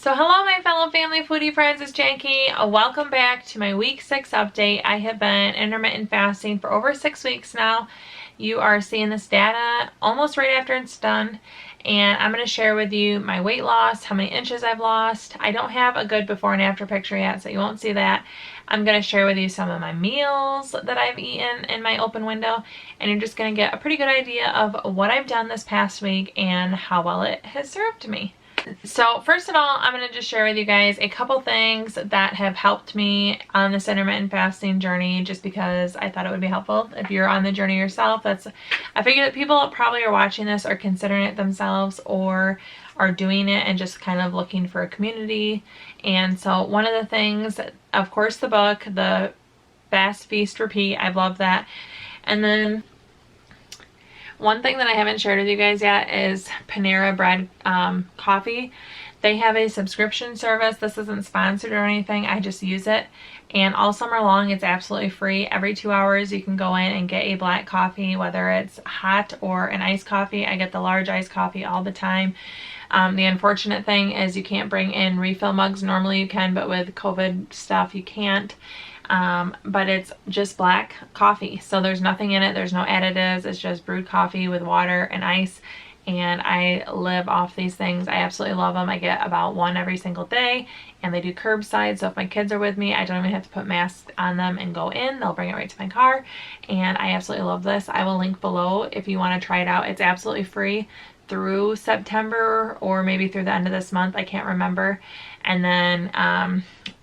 So hello my fellow family foodie friends, it's Jackie. Welcome back to my week 6 update. I have been intermittent fasting for over 6 weeks now. You are seeing this data almost right after it's done, and I'm going to share with you my weight loss, how many inches I've lost. I don't have a good before and after picture yet, so you won't see that. I'm going to share with you some of my meals that I've eaten in my open window, and you're just going to get a pretty good idea of what I've done this past week and how well it has served me. So first of all, I'm going to just share with you guys a couple things that have helped me on this intermittent fasting journey, just because I thought it would be helpful if you're on the journey yourself. I figure that people probably are watching this are considering it themselves or are doing it and just kind of looking for a community. And so one of the things, of course, the book, the Fast, Feast, Repeat, I love that. And then one thing that I haven't shared with you guys yet is Panera Bread coffee. They have a subscription service. This isn't sponsored or anything. I just use it. And all summer long, it's absolutely free. Every 2 hours, you can go in and get a black coffee, whether it's hot or an iced coffee. I get the large iced coffee all the time. The unfortunate thing is you can't bring in refill mugs. Normally you can, but with COVID stuff, you can't. But it's just black coffee, so there's nothing in it, there's no additives, it's just brewed coffee with water and ice, and I live off these things. I absolutely love them. I get about one every single day, and they do curbside, so if my kids are with me, I don't even have to put masks on them and go in. They'll bring it right to my car, and I absolutely love this. I will link below if you want to try it out. It's absolutely free through September or maybe through the end of this month, I can't remember. And then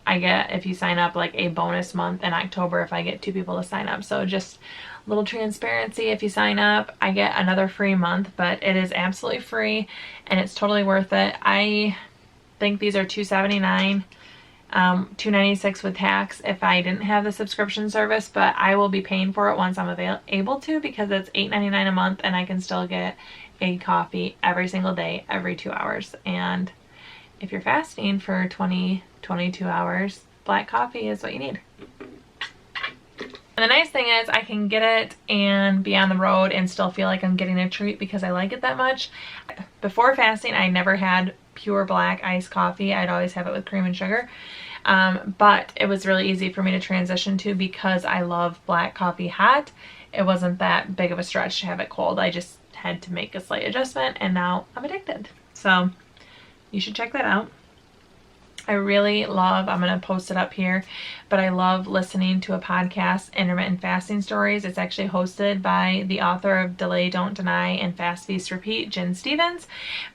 I get, if you sign up, like a bonus month in October if I get 2 people to sign up. So just a little transparency, if you sign up, I get another free month, but it is absolutely free and it's totally worth it. I think these are $2.79, $2.96 with tax if I didn't have the subscription service, but I will be paying for it once I'm able to, because it's $8.99 a month and I can still get a coffee every single day, every 2 hours. And if you're fasting for 22 hours, black coffee is what you need. And the nice thing is I can get it and be on the road and still feel like I'm getting a treat because I like it that much. Before fasting, I never had pure black iced coffee. I'd always have it with cream and sugar. But it was really easy for me to transition to because I love black coffee hot. It wasn't that big of a stretch to have it cold. I just had to make a slight adjustment, and now I'm addicted. So you should check that out. I really love, I'm going to post it up here, but I love listening to a podcast, Intermittent Fasting Stories. It's actually hosted by the author of Delay, Don't Deny, and Fast, Feast, Repeat, Jen Stevens.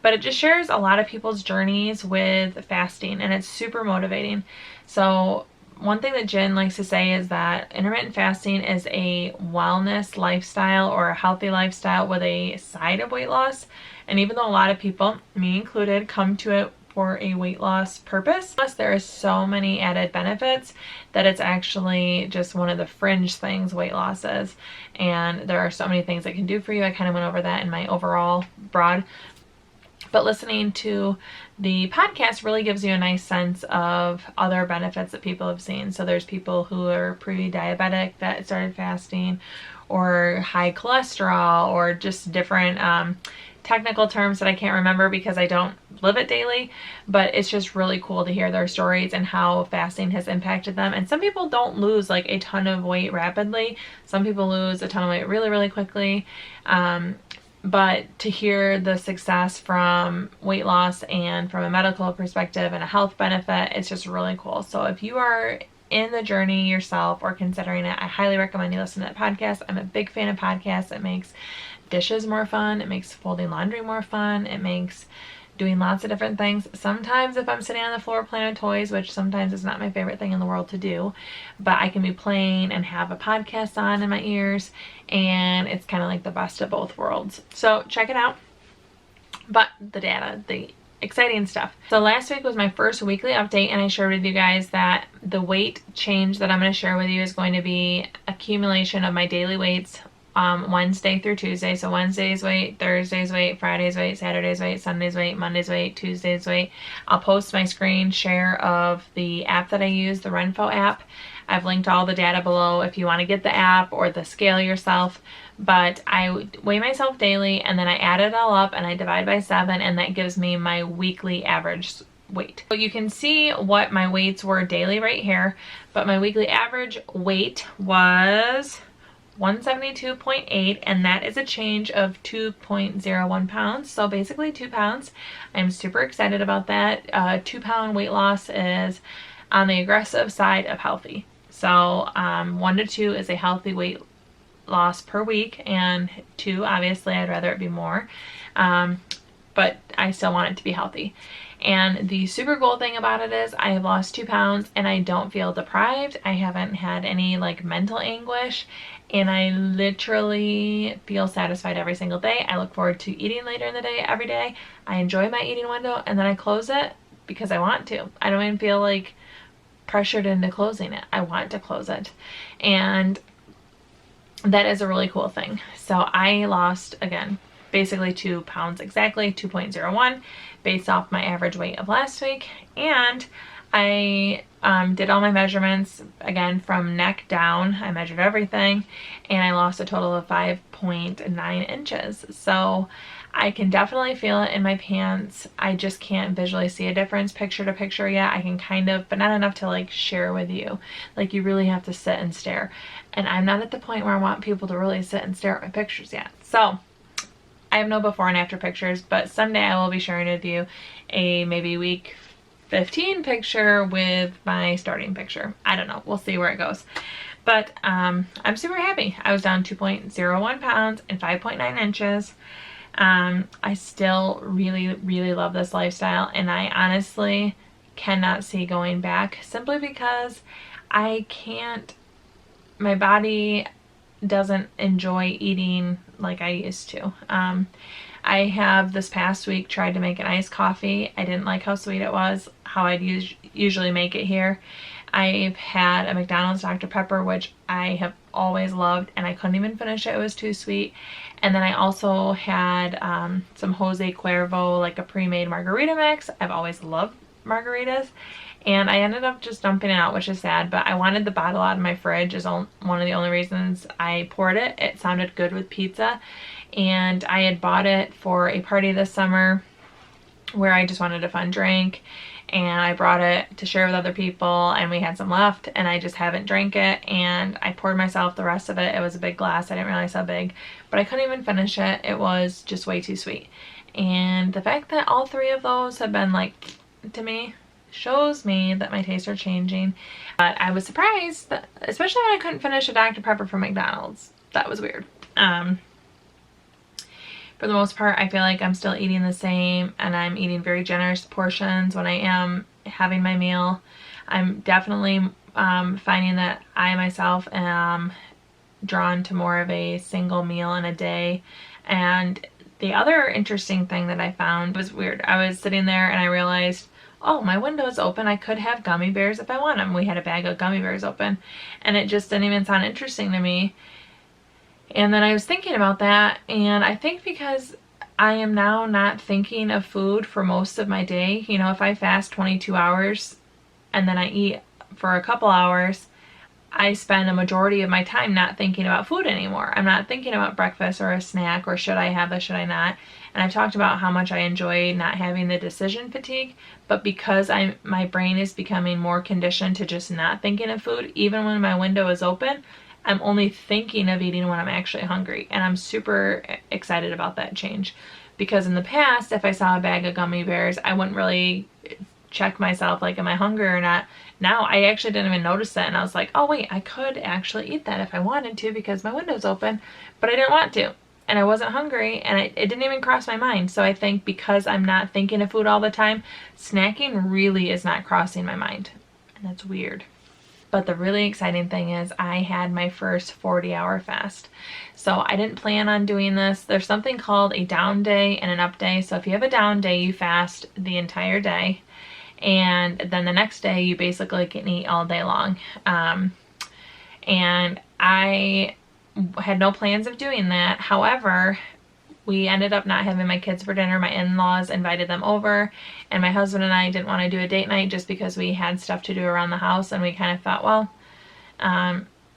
But it just shares a lot of people's journeys with fasting, and it's super motivating. So one thing that Jen likes to say is that intermittent fasting is a wellness lifestyle or a healthy lifestyle with a side of weight loss. And even though a lot of people, me included, come to it for a weight loss purpose, plus there are so many added benefits that it's actually just one of the fringe things weight loss is. And there are so many things it can do for you. I kind of went over that in my overall broad. But listening to the podcast really gives you a nice sense of other benefits that people have seen. So there's people who are pre-diabetic that started fasting, or high cholesterol, or just different technical terms that I can't remember because I don't live it daily. But it's just really cool to hear their stories and how fasting has impacted them. And some people don't lose like a ton of weight rapidly. Some people lose a ton of weight really, really quickly. But to hear the success from weight loss and from a medical perspective and a health benefit, it's just really cool. So if you are in the journey yourself or considering it, I highly recommend you listen to that podcast. I'm a big fan of podcasts. It makes dishes more fun. It makes folding laundry more fun. It makes doing lots of different things. Sometimes if I'm sitting on the floor playing with toys, which sometimes is not my favorite thing in the world to do, but I can be playing and have a podcast on in my ears, and it's kind of like the best of both worlds. So check it out. But the data, the exciting stuff. So last week was my first weekly update, and I shared with you guys that the weight change that I'm going to share with you is going to be accumulation of my daily weights Wednesday through Tuesday. So Wednesday's weight, Thursday's weight, Friday's weight, Saturday's weight, Sunday's weight, Monday's weight, Tuesday's weight. I'll post my screen share of the app that I use, the Renfo app. I've linked all the data below if you want to get the app or the scale yourself. But I weigh myself daily, and then I add it all up and I divide by 7, and that gives me my weekly average weight. So you can see what my weights were daily right here, but my weekly average weight was 172.8, and that is a change of 2.01 pounds. So basically 2 pounds. I'm super excited about that. 2 pound weight loss is on the aggressive side of healthy. So 1 to 2 is a healthy weight loss per week, and 2, obviously I'd rather it be more. But I still want it to be healthy. And the super cool thing about it is I have lost 2 pounds and I don't feel deprived. I haven't had any like mental anguish, and I literally feel satisfied every single day. I look forward to eating later in the day every day. I enjoy my eating window, and then I close it because I want to. I don't even feel like pressured into closing it. I want to close it. And that is a really cool thing. So I lost, again, basically 2 pounds exactly, 2.01, based off my average weight of last week. And I did all my measurements, again, from neck down. I measured everything, and I lost a total of 5.9 inches. So I can definitely feel it in my pants. I just can't visually see a difference picture to picture yet. I can kind of, but not enough to like share with you. Like, you really have to sit and stare. And I'm not at the point where I want people to really sit and stare at my pictures yet. So I have no before and after pictures, but someday I will be sharing with you a maybe week 15 picture with my starting picture. I don't know. We'll see where it goes. But I'm super happy. I was down 2.01 pounds and 5.9 inches. I still really, really love this lifestyle, and I honestly cannot see going back, simply because I can't, my body doesn't enjoy eating like I used to. I have this past week tried to make an iced coffee. I didn't like how sweet it was, how I'd usually make it here. I've had a McDonald's Dr. Pepper, which I have always loved, and I couldn't even finish it. It was too sweet. And then I also had some Jose Cuervo, like a pre-made margarita mix. I've always loved margaritas. And I ended up just dumping it out, which is sad, but I wanted the bottle out of my fridge is one of the only reasons I poured it. It sounded good with pizza, and I had bought it for a party this summer where I just wanted a fun drink, and I brought it to share with other people, and we had some left, and I just haven't drank it, and I poured myself the rest of it. It was a big glass. I didn't realize how big, but I couldn't even finish it. It was just way too sweet. And the fact that all 3 of those have been like, to me, shows me that my tastes are changing. But I was surprised, that, especially when I couldn't finish a Dr. Pepper from McDonald's. That was weird. For the most part, I feel like I'm still eating the same, and I'm eating very generous portions when I am having my meal. I'm definitely finding that I myself am drawn to more of a single meal in a day. And the other interesting thing that I found was weird. I was sitting there and I realized, oh, my window is open. I could have gummy bears if I want them. We had a bag of gummy bears open, and it just didn't even sound interesting to me. And then I was thinking about that, and I think because I am now not thinking of food for most of my day, you know, if I fast 22 hours and then I eat for a couple hours, I spend a majority of my time not thinking about food anymore. I'm not thinking about breakfast or a snack or should I have this, should I not. And I've talked about how much I enjoy not having the decision fatigue, but because my brain is becoming more conditioned to just not thinking of food, even when my window is open, I'm only thinking of eating when I'm actually hungry. And I'm super excited about that change, because in the past, if I saw a bag of gummy bears, I wouldn't really check myself like, am I hungry or not? Now I actually didn't even notice that, and I was like, oh wait, I could actually eat that if I wanted to because my window's open, but I didn't want to, and I wasn't hungry, and it didn't even cross my mind. So I think because I'm not thinking of food all the time, snacking really is not crossing my mind, and that's weird. But the really exciting thing is I had my first 40-hour fast. So I didn't plan on doing this. There's something called a down day and an up day. So if you have a down day, you fast the entire day, and then the next day you basically can eat all day long. And I had no plans of doing that. However, we ended up not having my kids for dinner. My in-laws invited them over, and my husband and I didn't want to do a date night just because we had stuff to do around the house, and we kind of thought, well,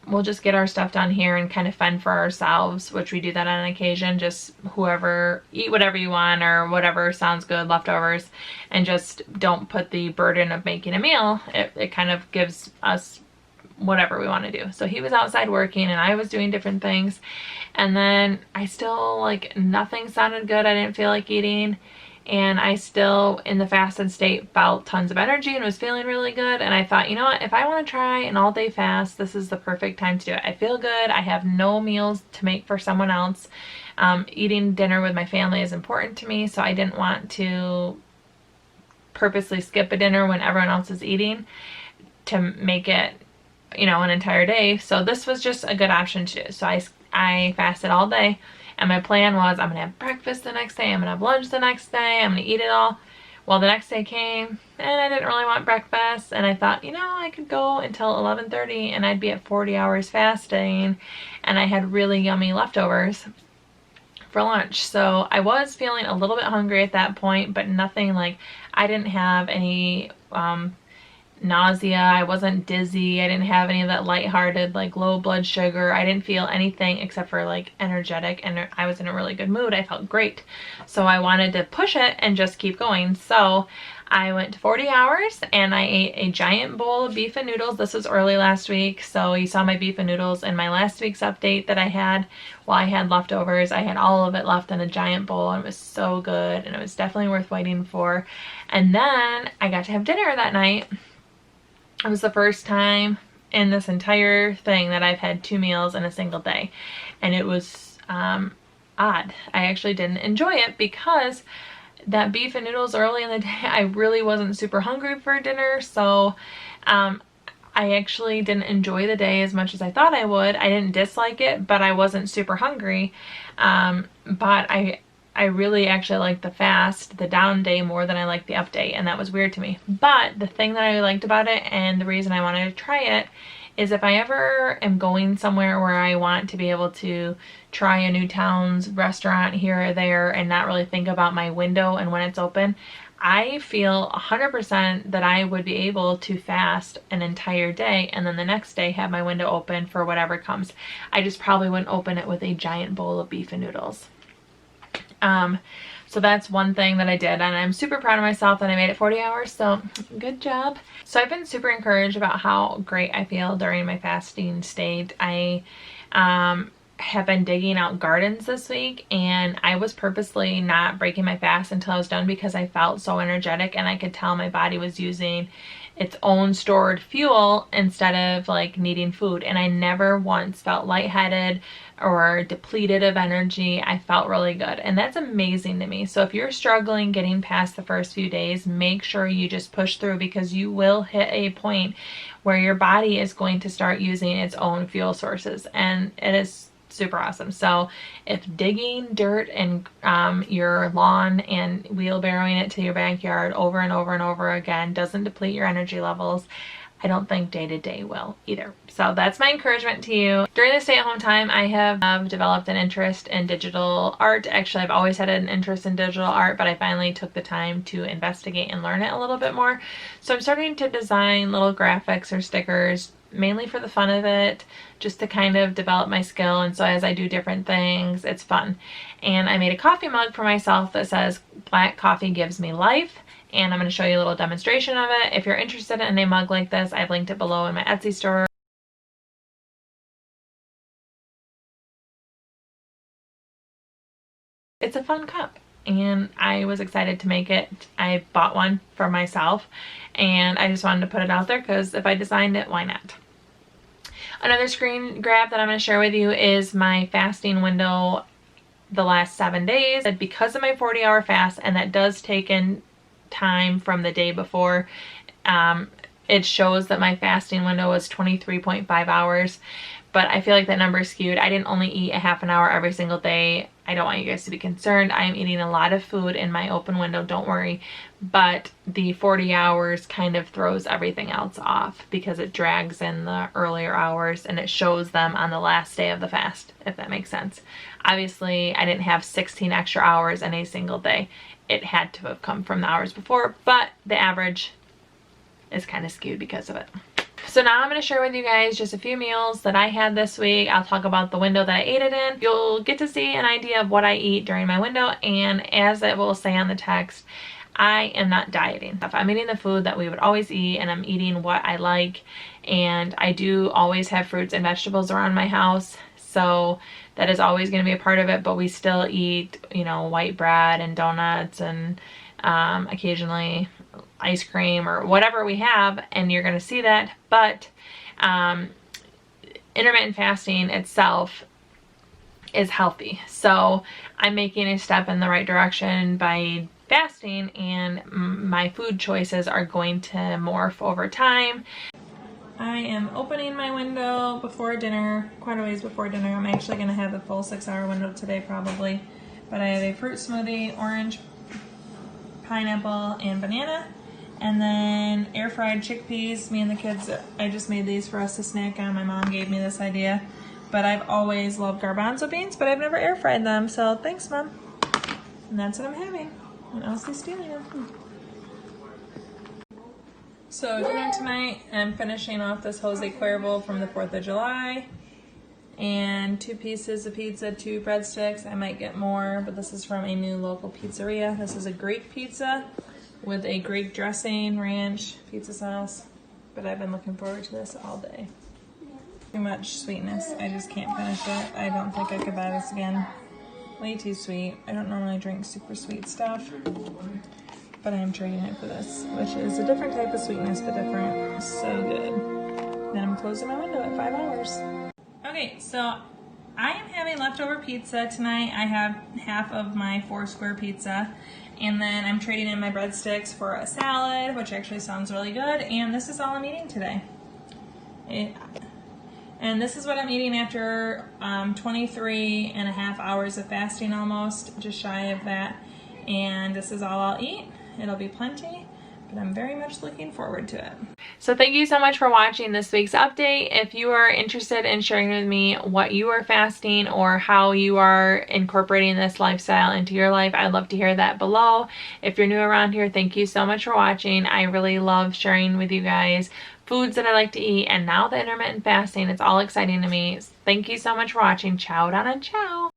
we'll just get our stuff done here and kind of fend for ourselves, which we do that on occasion. Just whoever, eat whatever you want or whatever sounds good, leftovers, and just don't put the burden of making a meal. It kind of gives us whatever we want to do. So he was outside working and I was doing different things. And then I still, like, nothing sounded good. I didn't feel like eating. And I still, in the fasted state, felt tons of energy and was feeling really good. And I thought, you know what, if I want to try an all-day fast, this is the perfect time to do it. I feel good. I have no meals to make for someone else. Eating dinner with my family is important to me, so I didn't want to purposely skip a dinner when everyone else is eating to make it, you know, an entire day. So this was just a good option to do. So I fasted all day. And my plan was, I'm going to have breakfast the next day, I'm going to have lunch the next day, I'm going to eat it all. Well, the next day came, and I didn't really want breakfast, and I thought, you know, I could go until 11:30, and I'd be at 40 hours fasting, and I had really yummy leftovers for lunch. So I was feeling a little bit hungry at that point, but nothing like, I didn't have any nausea, I wasn't dizzy, I didn't have any of that lighthearted, like, low blood sugar. I didn't feel anything except for, like, energetic, and I was in a really good mood. I felt great. So I wanted to push it and just keep going. So I went to 40 hours and I ate a giant bowl of beef and noodles. This was early last week, so you saw my beef and noodles in my last week's update that I had. While I had leftovers, I had all of it left in a giant bowl, and it was so good, and it was definitely worth waiting for. And then I got to have dinner that night. It was the first time in this entire thing that I've had 2 meals in a single day. And it was odd. I actually didn't enjoy it because that beef and noodles early in the day, I really wasn't super hungry for dinner. So I actually didn't enjoy the day as much as I thought I would. I didn't dislike it, but I wasn't super hungry. But I really actually liked the fast, the down day, more than I liked the up day, and that was weird to me. But the thing that I liked about it, and the reason I wanted to try it, is if I ever am going somewhere where I want to be able to try a new town's restaurant here or there and not really think about my window and when it's open, I feel 100% that I would be able to fast an entire day and then the next day have my window open for whatever comes. I just probably wouldn't open it with a giant bowl of beef and noodles. So that's one thing that I did, and I'm super proud of myself that I made it 40 hours, so good job. So I've been super encouraged about how great I feel during my fasting state. I have been digging out gardens this week, and I was purposely not breaking my fast until I was done because I felt so energetic, and I could tell my body was using its own stored fuel instead of, like, needing food. And I never once felt lightheaded or depleted of energy. I felt really good, and that's amazing to me. So if you're struggling getting past the first few days, make sure you just push through, because you will hit a point where your body is going to start using its own fuel sources, and it is super awesome. So if digging dirt in your lawn and wheelbarrowing it to your backyard over and over and over again doesn't deplete your energy levels, I don't think day to day will either. So that's my encouragement to you. During the stay-at-home time, I have developed an interest in digital art. Actually, I've always had an interest in digital art, but I finally took the time to investigate and learn it a little bit more. So I'm starting to design little graphics or stickers, mainly for the fun of it, just to kind of develop my skill. And so as I do different things, it's fun. And I made a coffee mug for myself that says "Black coffee gives me life." And I'm going to show you a little demonstration of it. If you're interested in a mug like this, I've linked it below in my Etsy store. It's a fun cup, and I was excited to make it. I bought one for myself, and I just wanted to put it out there because if I designed it, why not? Another screen grab that I'm going to share with you is my fasting window the last 7 days. Because of my 40-hour fast, and that does take in time from the day before, it shows that my fasting window was 23.5 hours, but I feel like that number is skewed. I didn't only eat a half an hour every single day. I don't want you guys to be concerned. I am eating a lot of food in my open window, don't worry, but the 40 hours kind of throws everything else off because it drags in the earlier hours and it shows them on the last day of the fast, if that makes sense. Obviously, I didn't have 16 extra hours in a single day. It had to have come from the hours before, but the average is kind of skewed because of it. So now I'm going to share with you guys just a few meals that I had this week. I'll talk about the window that I ate it in. You'll get to see an idea of what I eat during my window, and as it will say on the text, I am not dieting. I'm eating the food that we would always eat, and I'm eating what I like, and I do always have fruits and vegetables around my house, so that is always going to be a part of it, but we still eat, you know, white bread and donuts and occasionally ice cream or whatever we have, and you're going to see that. But intermittent fasting itself is healthy, so I'm making a step in the right direction by fasting, and my food choices are going to morph over time. I am opening my window before dinner, quite a ways before dinner. I'm actually going to have a full 6-hour window today probably, but I have a fruit smoothie, orange, pineapple, and banana, and then air fried chickpeas. Me and the kids, I just made these for us to snack on. My mom gave me this idea, but I've always loved garbanzo beans, but I've never air fried them, so thanks, Mom. And that's what I'm having. And Elsie's stealing them. So dinner tonight, I'm finishing off this Jose Cuervo from the 4th of July. And 2 pieces of pizza, 2 breadsticks. I might get more, but this is from a new local pizzeria. This is a Greek pizza with a Greek dressing, ranch, pizza sauce. But I've been looking forward to this all day. Too much sweetness. I just can't finish it. I don't think I could buy this again. Way too sweet. I don't normally drink super sweet stuff, but I am trading it for this, which is a different type of sweetness, but different. So good. Then I'm closing my window at 5 hours. Okay, so I am having leftover pizza tonight. I have half of my 4-square pizza, and then I'm trading in my breadsticks for a salad, which actually sounds really good, and this is all I'm eating today. And this is what I'm eating after 23 and a half hours of fasting almost, just shy of that. And this is all I'll eat. It'll be plenty, but I'm very much looking forward to it. So thank you so much for watching this week's update. If you are interested in sharing with me what you are fasting or how you are incorporating this lifestyle into your life, I'd love to hear that below. If you're new around here, thank you so much for watching. I really love sharing with you guys foods that I like to eat, and now the intermittent fasting, it's all exciting to me. Thank you so much for watching. Ciao, Donna, ciao.